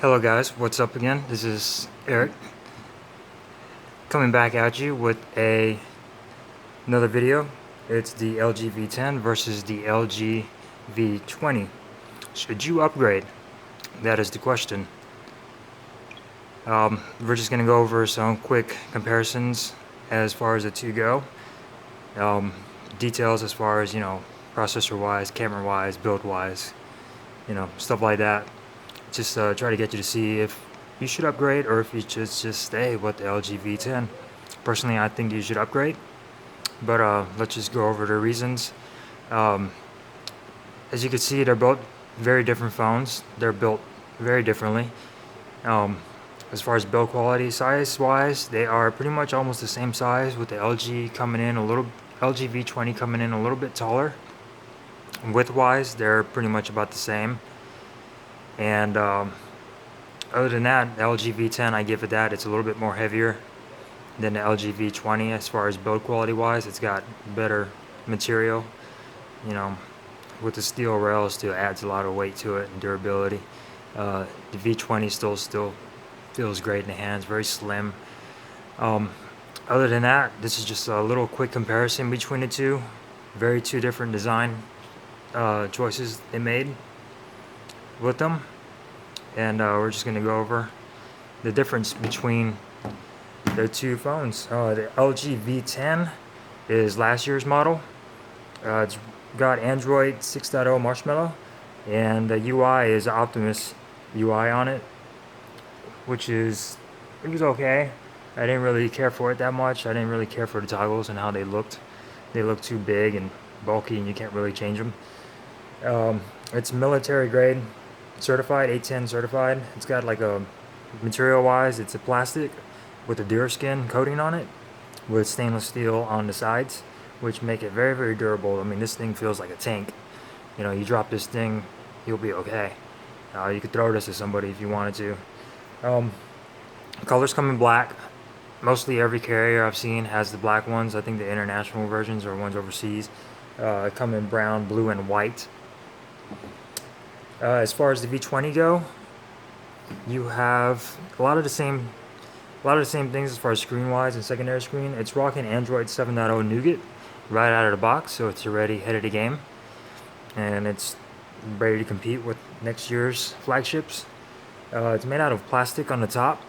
Hello guys, what's up again? This is Eric coming back at you with another video. It's the LGV10 versus the LGV20. Should you upgrade? That is the question. We're just gonna go over some quick comparisons as far as the two go. Details as far as, processor wise, camera wise, build wise, stuff like that. Just try to get you to see if you should upgrade or if you should just stay with the LG V10. Personally, I think you should upgrade, but let's just go over the reasons. As you can see, they're both very different phones. They're built very differently. As far as build quality, size wise, they are pretty much almost the same size, with the LG V20 coming in a little bit taller. Width wise, they're pretty much about the same. And other than that, the LG V10, I give it that. It's a little bit more heavier than the LG V20 as far as build quality wise. It's got better material, with the steel rails still adds a lot of weight to it and durability. The V20 still feels great in the hands, very slim. Other than that, this is just a little quick comparison between the two. Two different design choices they made with them, and we're just going to go over the difference between the two phones. The LG V10 is last year's model. It's got Android 6.0 Marshmallow, and the UI is Optimus UI on it, it was okay. I didn't really care for it that much. I didn't really care for the toggles and how they looked. They look too big and bulky, and you can't really change them. It's military grade certified, A10 certified. It's got like a material wise, it's a plastic with a deer skin coating on it with stainless steel on the sides, which make it very durable. I mean, this thing feels like a tank. You drop this thing, you'll be okay. You could throw this at somebody if you wanted to. Colors come in black. Mostly every carrier I've seen has the black ones. I think the international versions or ones overseas come in brown, blue, and white. As far as the V20 go, you have a lot of the same things as far as screen wise and secondary screen. It's rocking Android 7.0 Nougat right out of the box, so it's already ahead of the game, and it's ready to compete with next year's flagships. It's made out of plastic on the top,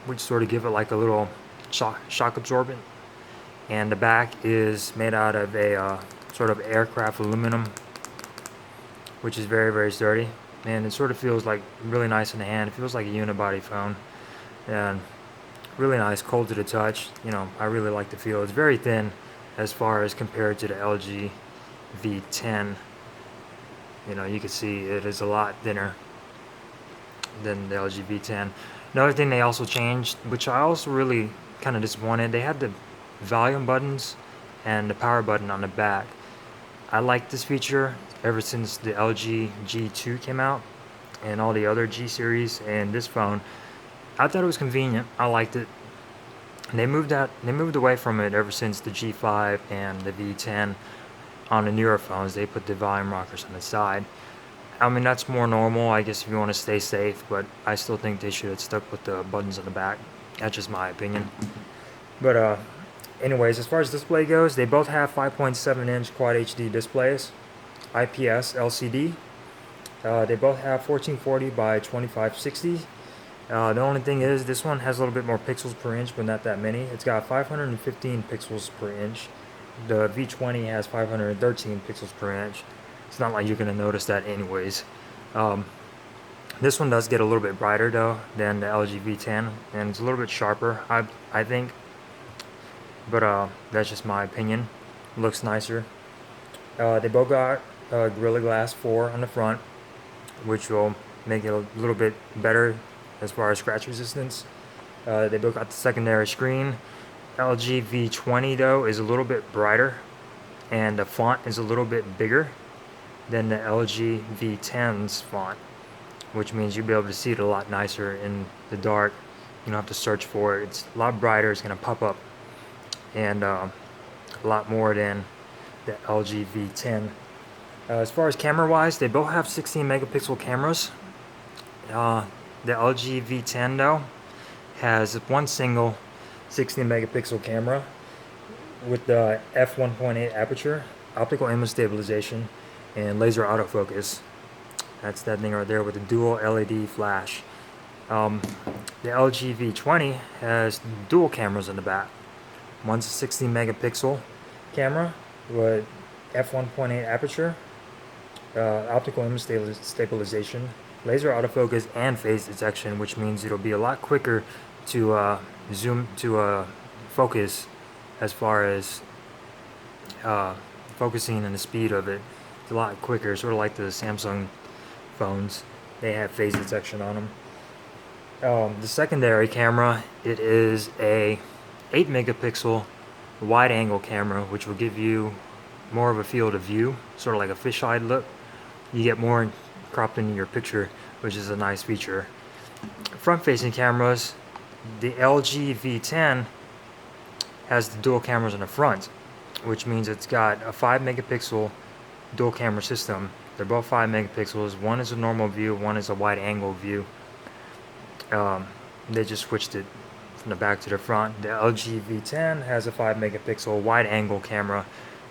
which sort of give it like a little shock absorbent, and the back is made out of a sort of aircraft aluminum, which is very sturdy, and it sort of feels like really nice in the hand. It feels like a unibody phone, and really nice, cold to the touch. I really like the feel. It's very thin as far as compared to the LG V10. You can see it is a lot thinner than the LG V10. Another thing they also changed, which I also really kind of disappointed, they had the volume buttons and the power button on the back. I like this feature ever since the LG G2 came out and all the other G series and this phone. I thought it was convenient. I liked it. And they moved away from it ever since the G5 and the V10. On the newer phones, they put the volume rockers on the side. I mean, that's more normal, I guess, if you want to stay safe, but I still think they should have stuck with the buttons on the back. That's just my opinion. But anyways, as far as display goes, they both have 5.7-inch Quad HD displays, IPS LCD. They both have 1440 by 2560. The only thing is, this one has a little bit more pixels per inch, but not that many. It's got 515 pixels per inch. The V20 has 513 pixels per inch. It's not like you're going to notice that anyways. This one does get a little bit brighter though than the LG V10, and it's a little bit sharper, I think. But that's just my opinion. Looks nicer. They both got Gorilla Glass 4 on the front, which will make it a little bit better as far as scratch resistance. They both got the secondary screen. LG V20 though is a little bit brighter, and the font is a little bit bigger than the LG V10's font, which means you'll be able to see it a lot nicer in the dark. You don't have to search for it. It's a lot brighter. It's going to pop up, and a lot more than the LG V10. As far as camera wise, they both have 16 megapixel cameras. The LG V10 though has one single 16 megapixel camera with the f1.8 aperture, optical image stabilization, and laser autofocus. That's that thing right there with the dual LED flash. The LG V20 has dual cameras in the back. One's a 16 megapixel camera with f1.8 aperture, optical image stabilization, laser autofocus, and phase detection, which means it'll be a lot quicker to focus as far as focusing and the speed of it. It's a lot quicker, sort of like the Samsung phones. They have phase detection on them. The secondary camera, it is a 8 megapixel wide angle camera, which will give you more of a field of view, sort of like a fisheye look. You get more cropped into your picture, which is a nice feature. Front facing cameras, the LG V10 has the dual cameras in the front, which means it's got a 5 megapixel dual camera system. They're both 5 megapixels. One is a normal view, one is a wide angle view. They just switched it from the back to the front. The LG V10 has a 5 megapixel wide angle camera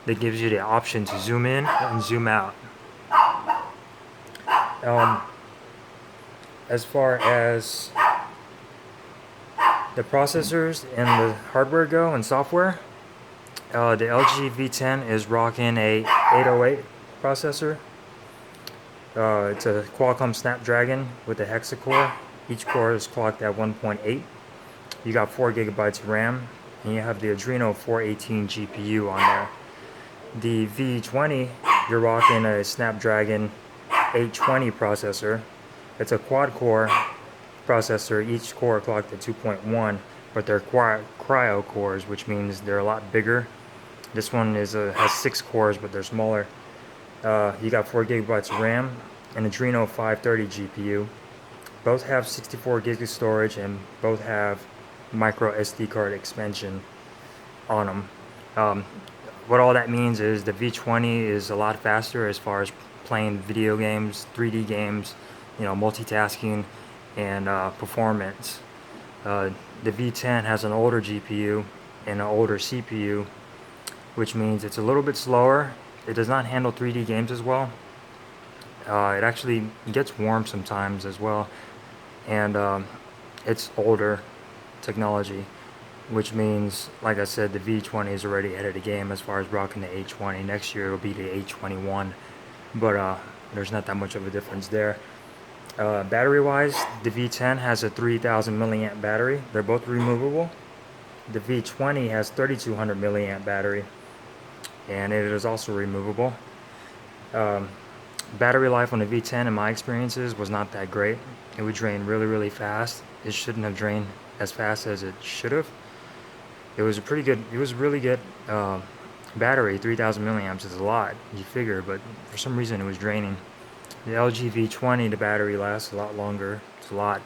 that gives you the option to zoom in and zoom out. As far as the processors and the hardware go and software, the LG V10 is rocking a 808 processor. It's a Qualcomm Snapdragon with a hexa-core. Each core is clocked at 1.8. You got 4 gigabytes of RAM, and you have the Adreno 418 GPU on there. The V20, you're rocking a Snapdragon 820 processor. It's a quad-core processor. Each core clocked at 2.1, but they're cryo cores, which means they're a lot bigger. This one has 6 cores, but they're smaller. You got 4 gigabytes of RAM, an Adreno 530 GPU. Both have 64 gigs of storage, and both have micro SD card expansion on them. What all that means is the V20 is a lot faster as far as playing video games, 3D games, multitasking, and performance. The V10 has an older GPU and an older CPU, which means it's a little bit slower. It does not handle 3D games as well. It actually gets warm sometimes as well, and it's older technology, which means, like I said, the V20 is already ahead of the game as far as rocking the A20. Next year it'll be the A21, but there's not that much of a difference there. Battery wise, the V10 has a 3000 milliamp battery. They're both removable. The V20 has 3200 milliamp battery, and it is also removable. Battery life on the V10 in my experiences was not that great. It would drain really fast. It shouldn't have drained as fast as it should have. It was really good battery. 3000 milliamps is a lot, you figure, but for some reason it was draining. The LG V20, the battery lasts a lot longer. It's a lot,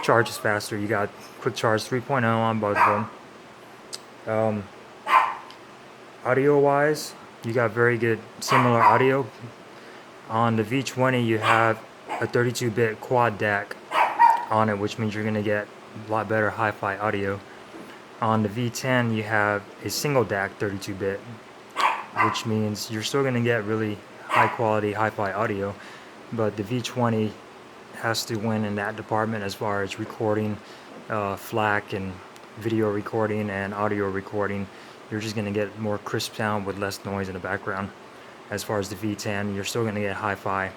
charges faster. You got quick charge 3.0 on both of them. Audio wise, you got very good similar audio. On the V20 you have a 32-bit quad DAC on it, which means you're going to get a lot better hi-fi audio. On the V10 you have a single DAC 32-bit, which means you're still going to get really high quality hi-fi audio, but the V20 has to win in that department as far as recording, FLAC and video recording and audio recording. You're just going to get more crisp sound with less noise in the background. As far as the V10, you're still going to get hi-fi,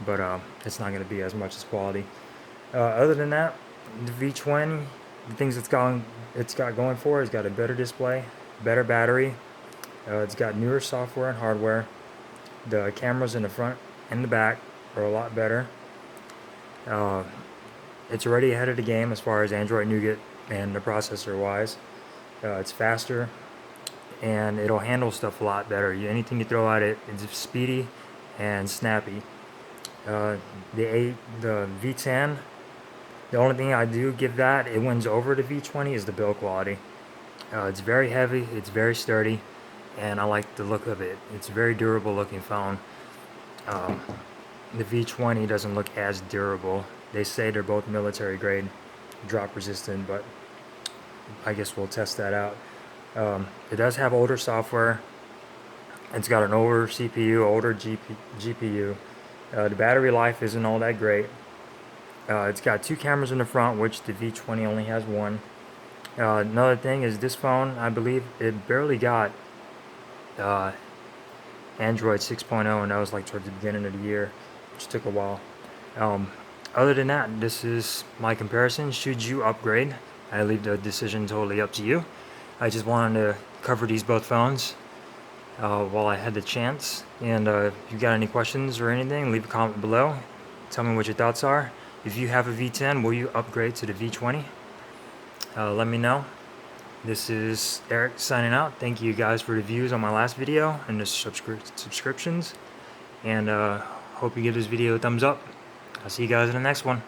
but it's not going to be as much as quality. Other than that, the V20, the things it's got going for, it's got a better display, better battery, it's got newer software and hardware. The cameras in the front and the back are a lot better. It's already ahead of the game as far as Android Nougat and the processor wise. It's faster, and it'll handle stuff a lot better. Anything you throw at it, it's speedy and snappy. The V10, the only thing I do give that it wins over the V20 is the build quality. It's very heavy, it's very sturdy, and I like the look of it. It's a very durable looking phone. The V20 doesn't look as durable. They say they're both military grade, drop resistant, but I guess we'll test that out. It does have older software. It's got an older CPU, older GPU. The battery life isn't all that great. It's got 2 cameras in the front, which the V20 only has 1. Another thing is this phone, I believe it barely got Android 6.0, and that was like towards the beginning of the year, which took a while. Other than that, this is my comparison. Should you upgrade? I leave the decision totally up to you. I just wanted to cover these both phones while I had the chance. And if you got any questions or anything, leave a comment below. Tell me what your thoughts are. If you have a V10, will you upgrade to the V20? Let me know. This is Eric signing out. Thank you guys for the views on my last video and the subscriptions. And hope you give this video a thumbs up. I'll see you guys in the next one.